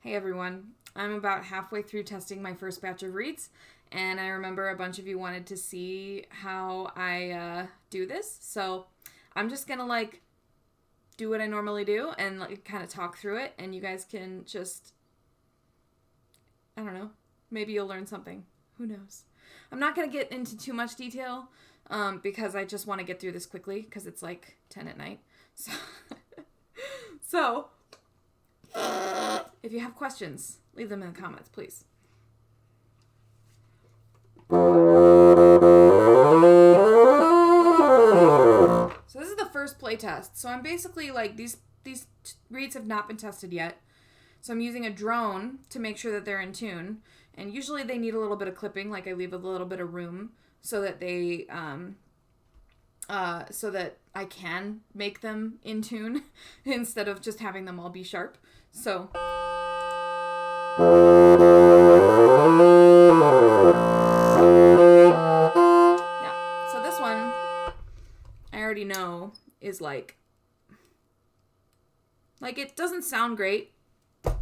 Hey everyone, I'm about halfway through testing my first batch of reeds, and I remember a bunch of you wanted to see how I do this, so I'm just gonna do what I normally do and kind of talk through it, and you guys can just, I don't know, maybe you'll learn something. Who knows? I'm not gonna get into too much detail because I just want to get through this quickly because it's like 10 at night. So if you have questions, leave them in the comments, please. So this is the first play test. So I'm basically these reeds have not been tested yet. So I'm using a drone to make sure that they're in tune. And usually they need a little bit of clipping, I leave a little bit of room so that they so that I can make them in tune instead of just having them all be sharp. So yeah, so this one I already know is it doesn't sound great.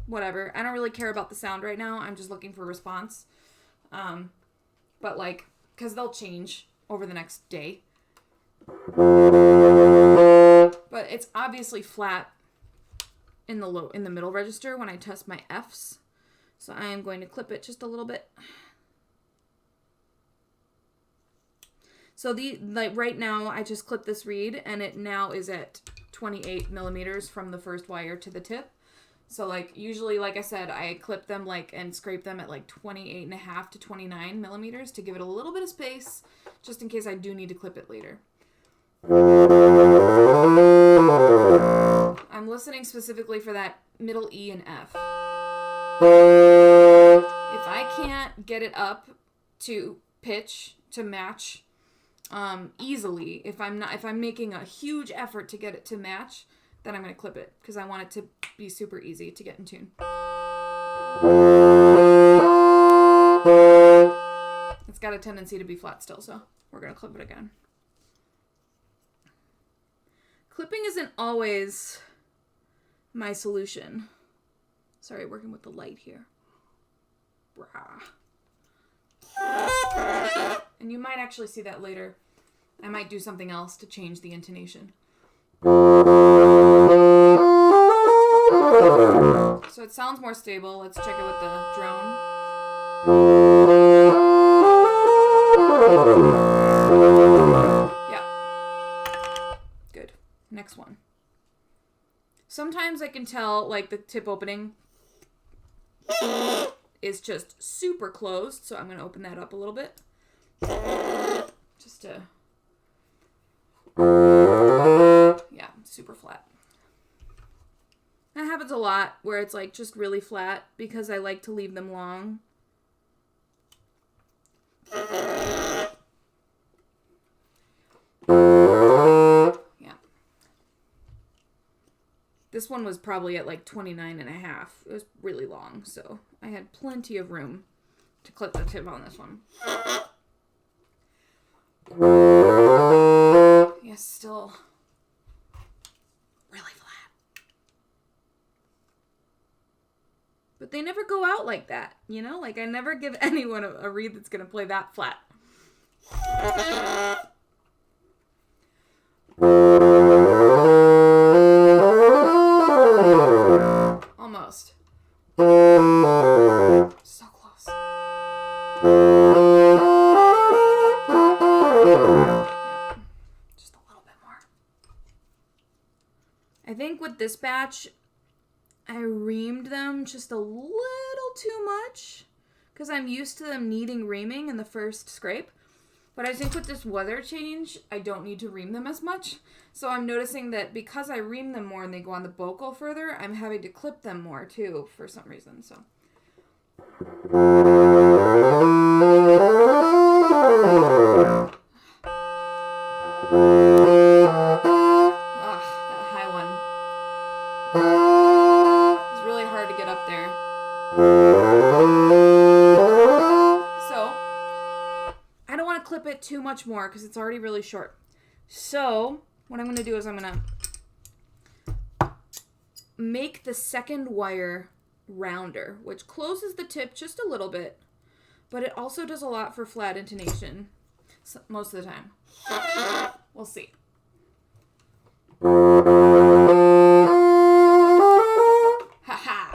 Whatever. I don't really care about the sound right now. I'm just looking for a response. But because they'll change over the next day. But it's obviously flat in the middle register when I test my Fs. So I am going to clip it just a little bit. So right now I just clipped this reed and it now is at 28 millimeters from the first wire to the tip. So usually, like I said, I clip them and scrape them at 28.5 to 29 millimeters to give it a little bit of space just in case I do need to clip it later. I'm listening specifically for that middle E and F. If I can't get it up to pitch to match easily, if I'm making a huge effort to get it to match, then I'm going to clip it because I want it to be super easy to get in tune. It's got a tendency to be flat still, so we're going to clip it again. Clipping isn't always my solution. Sorry, working with the light here. And you might actually see that later. I might do something else to change the intonation. So it sounds more stable. Let's check it with the drone. Yeah. Good. Next one. Sometimes I can tell the tip opening is just super closed, so I'm going to open that up a little bit. Just to... Yeah, super flat. That happens a lot where it's just really flat because I like to leave them long. Yeah. This one was probably at 29.5. It was really long, so I had plenty of room to clip the tip on this one. Yeah, still really flat. But they never go out like that, I never give anyone a reed that's going to play that flat. Almost. So close. Yeah. Just a little bit more. I think with this batch, I reamed them just a little too much because I'm used to them needing reaming in the first scrape. But I think with this weather change, I don't need to ream them as much. So I'm noticing that because I ream them more and they go on the bocal further, I'm having to clip them more too for some reason. So. That high one. It's really hard to get up there. So, I don't want to clip it too much more because it's already really short. So, what I'm going to do is I'm going to make the second wire rounder, which closes the tip just a little bit, but it also does a lot for flat intonation most of the time. We'll see. Haha.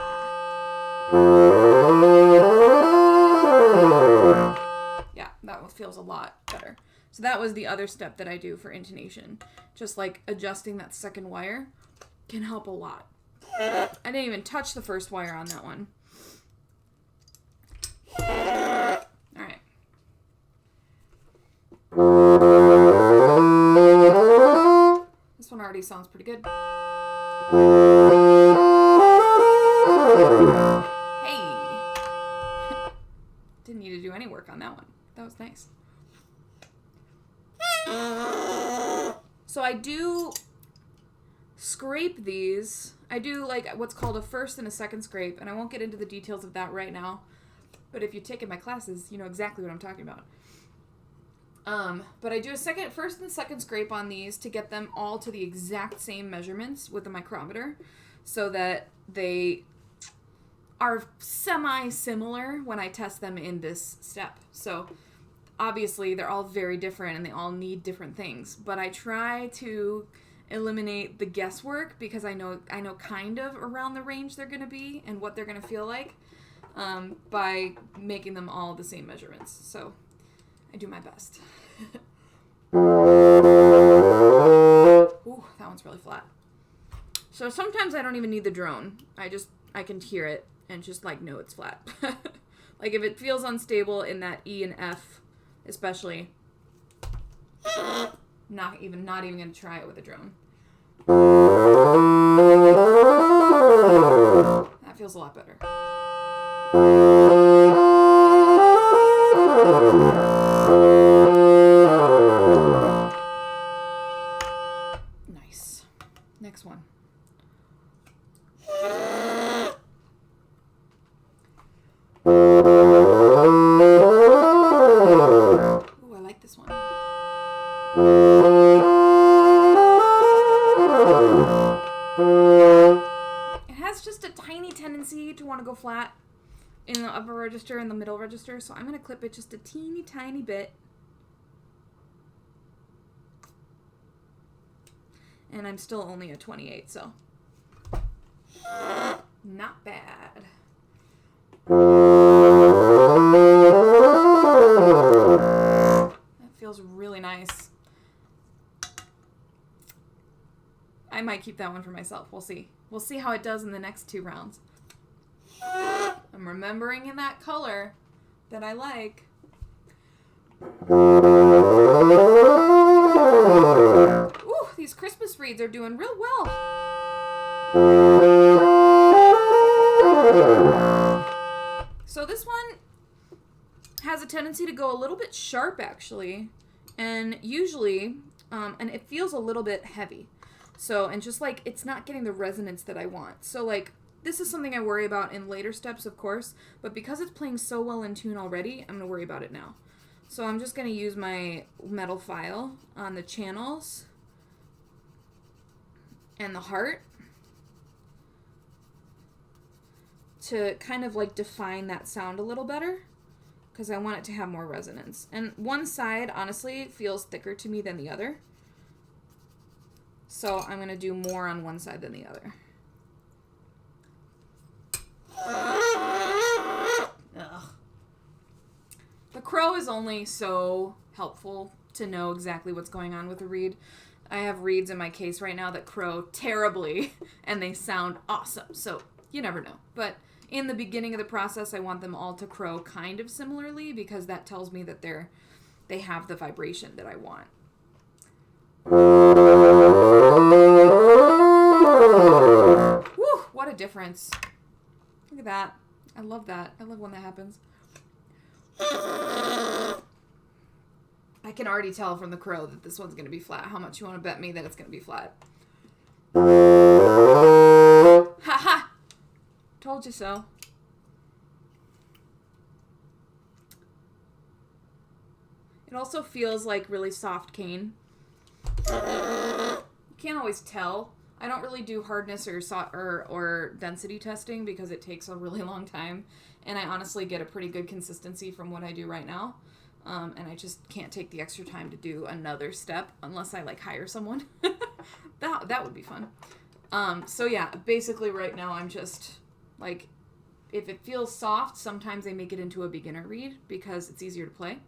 Yeah, that one feels a lot better. So that was the other step that I do for intonation. Just like adjusting that second wire can help a lot. I didn't even touch the first wire on that one. Alright. This one already sounds pretty good. Hey! Didn't need to do any work on that one. That was nice. So I do scrape these. I do like what's called a first and a second scrape, and I won't get into the details of that right now. But if you've taken my classes, you know exactly what I'm talking about. But I do a first and second scrape on these to get them all to the exact same measurements with the micrometer, so that they are semi-similar when I test them in this step. So obviously they're all very different and they all need different things, but I try to eliminate the guesswork because I know kind of around the range they're going to be and what they're going to feel like by making them all the same measurements. So I do my best. Ooh, that one's really flat. So sometimes I don't even need the drone. I can hear it and just like know it's flat. Like if it feels unstable in that E and F especially, not even going to try it with a drone. That feels a lot better. Nice. Next one. Ooh, I like this one. It has just a tiny tendency to want to go flat in the upper register and the middle register, so I'm going to clip it just a teeny tiny bit. And I'm still only at 28, so not bad. That feels really nice. I might keep that one for myself. We'll see. We'll see how it does in the next 2 rounds. I'm remembering in that color that I like. Ooh, these Christmas reeds are doing real well. So this one has a tendency to go a little bit sharp actually, and usually, and it feels a little bit heavy. So, and just like, it's not getting the resonance that I want. So like, this is something I worry about in later steps, of course, but because it's playing so well in tune already, I'm going to worry about it now. So I'm just going to use my metal file on the channels and the heart to kind of like define that sound a little better, because I want it to have more resonance. And one side, honestly, feels thicker to me than the other. So I'm going to do more on one side than the other. Ugh. The crow is only so helpful to know exactly what's going on with a reed. I have reeds in my case right now that crow terribly, and they sound awesome. So you never know. But in the beginning of the process, I want them all to crow kind of similarly, because that tells me that they have the vibration that I want. Woo! What a difference. Look at that. I love that. I love when that happens. I can already tell from the crow that this one's going to be flat. How much you want to bet me that it's going to be flat? Ha ha! Told you so. It also feels like really soft cane. You can't always tell I don't really do hardness or density testing because it takes a really long time, and I honestly get a pretty good consistency from what I do right now. And I just can't take the extra time to do another step unless I like hire someone. that would be fun. So yeah, basically right now I'm just like, if it feels soft, sometimes I make it into a beginner reed because it's easier to play.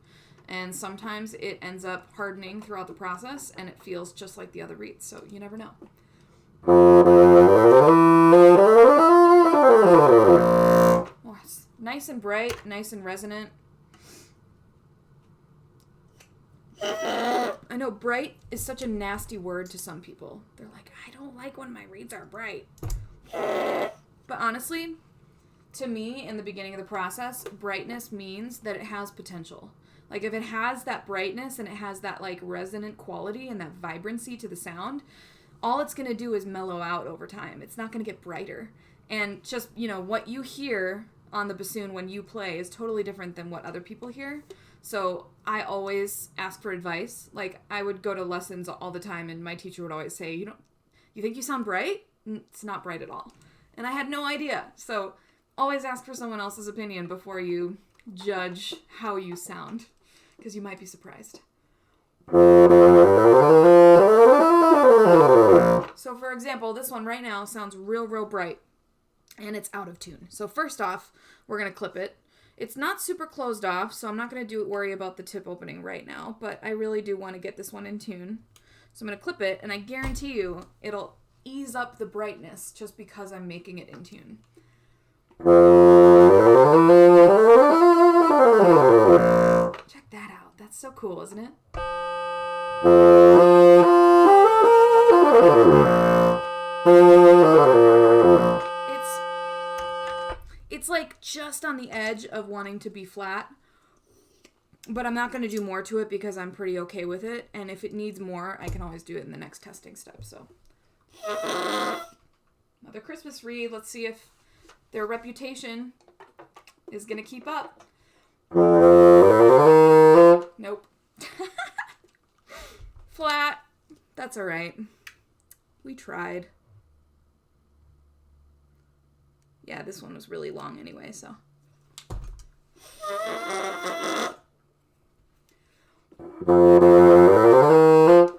And sometimes it ends up hardening throughout the process and it feels just like the other reeds. So you never know. Oh, it's nice and bright, nice and resonant. I know bright is such a nasty word to some people. They're like, I don't like when my reeds are bright. But honestly, to me, in the beginning of the process, brightness means that it has potential. Like, if it has that brightness and it has that, like, resonant quality and that vibrancy to the sound, all it's going to do is mellow out over time. It's not going to get brighter. And just, you know, what you hear on the bassoon when you play is totally different than what other people hear. So I always ask for advice. Like, I would go to lessons all the time, and my teacher would always say, you think you sound bright? It's not bright at all. And I had no idea. So always ask for someone else's opinion before you judge how you sound, because you might be surprised. So for example, this one right now sounds real bright, and it's out of tune. So first off, we're going to clip it. It's not super closed off, so I'm not going to worry about the tip opening right now, but I really do want to get this one in tune. So I'm going to clip it, and I guarantee you it'll ease up the brightness just because I'm making it in tune. Check that out. That's so cool, isn't it? It's like just on the edge of wanting to be flat, but I'm not going to do more to it because I'm pretty okay with it. And if it needs more, I can always do it in the next testing step. So another Christmas reed. Let's see if their reputation is going to keep up. Nope. Flat. That's all right. We tried. Yeah, this one was really long anyway, so.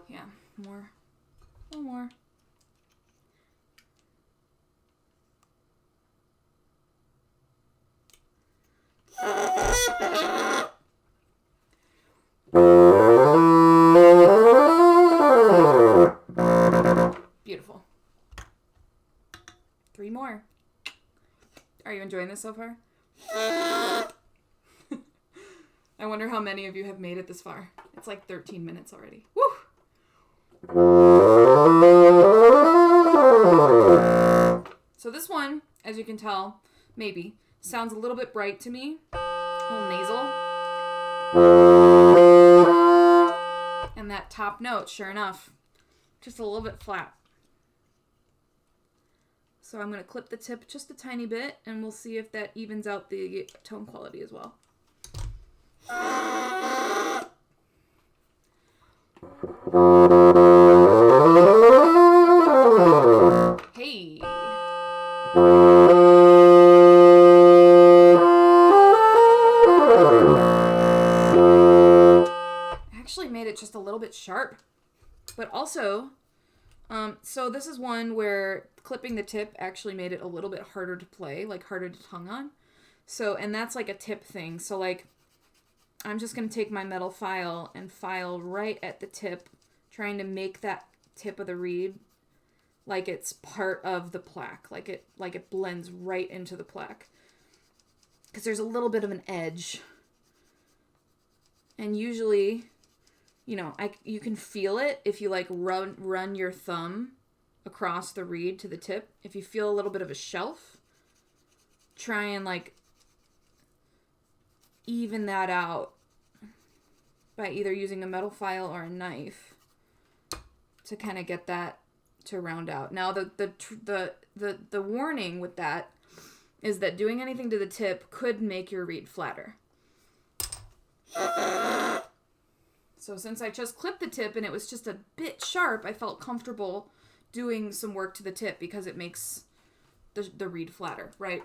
Yeah, more. A little more. Beautiful. 3 more. Are you enjoying this so far? I wonder how many of you have made it this far. It's like 13 minutes already. Woo! So this one, as you can tell, maybe, sounds a little bit bright to me. A little nasal. And that top note, sure enough, just a little bit flat. So I'm going to clip the tip just a tiny bit, and we'll see if that evens out the tone quality as well. Hey! I actually made it just a little bit sharp, but also... so this is one where clipping the tip actually made it a little bit harder to play, like harder to tongue on. So, and that's like a tip thing. So like, I'm just going to take my metal file and file right at the tip, trying to make that tip of the reed like it's part of the plaque, like it blends right into the plaque. Because there's a little bit of an edge. And usually... you know, you can feel it if you like run your thumb across the reed to the tip. If you feel a little bit of a shelf, try and like even that out by either using a metal file or a knife to kind of get that to round out. Now the warning with that is that doing anything to the tip could make your reed flatter. So since I just clipped the tip and it was just a bit sharp, I felt comfortable doing some work to the tip because it makes the reed flatter, right?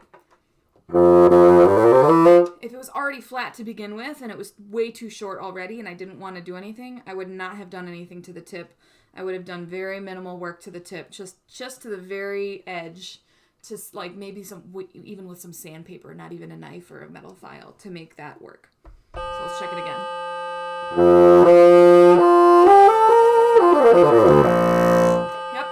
If it was already flat to begin with and it was way too short already and I didn't want to do anything, I would not have done anything to the tip. I would have done very minimal work to the tip, just to the very edge, just like maybe even with some sandpaper, not even a knife or a metal file to make that work. So let's check it again. Yep.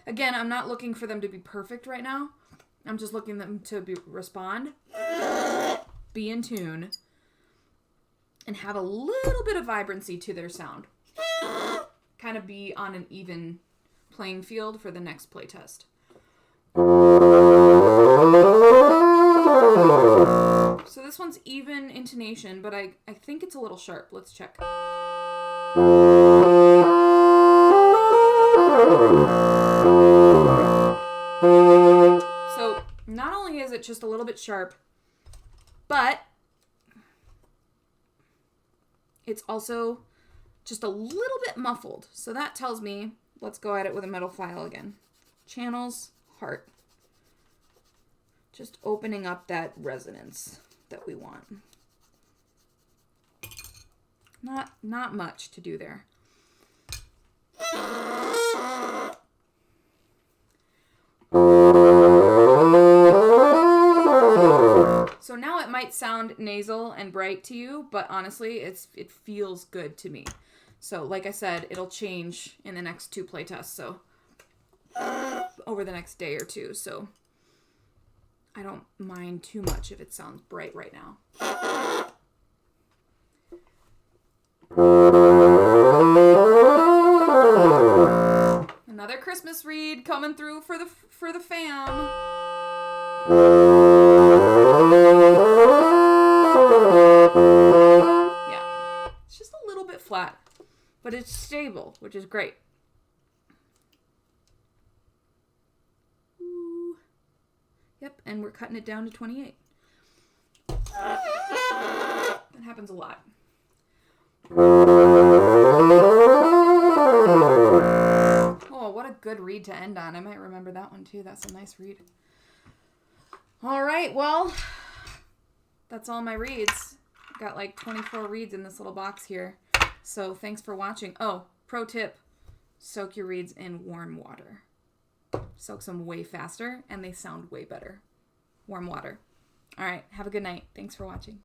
Again, I'm not looking for them to be perfect right now. I'm just looking them to respond, be in tune, and have a little bit of vibrancy to their sound. Kind of be on an even playing field for the next playtest. So this one's even intonation, but I think it's a little sharp. Let's check. So not only is it just a little bit sharp, but it's also just a little bit muffled. So that tells me, let's go at it with a metal file again. Channels, heart. Just opening up that resonance that we want. Not much to do there. So now it might sound nasal and bright to you, but honestly, it feels good to me. So like I said, it'll change in the next 2 playtests, so over the next day or 2, so I don't mind too much if it sounds bright right now. Another Christmas reed coming through for the fam. Yeah, it's just a little bit flat, but it's stable, which is great. Ooh. Yep, and we're cutting it down to 28. That happens a lot. Oh, what a good reed to end on. I might remember that one too. That's a nice reed. All right, well, that's all my reeds. Got like 24 reeds in this little box here. So thanks for watching. Oh, pro tip, soak your reeds in warm water. Soaks them way faster and they sound way better. Warm water. All right, have a good night. Thanks for watching.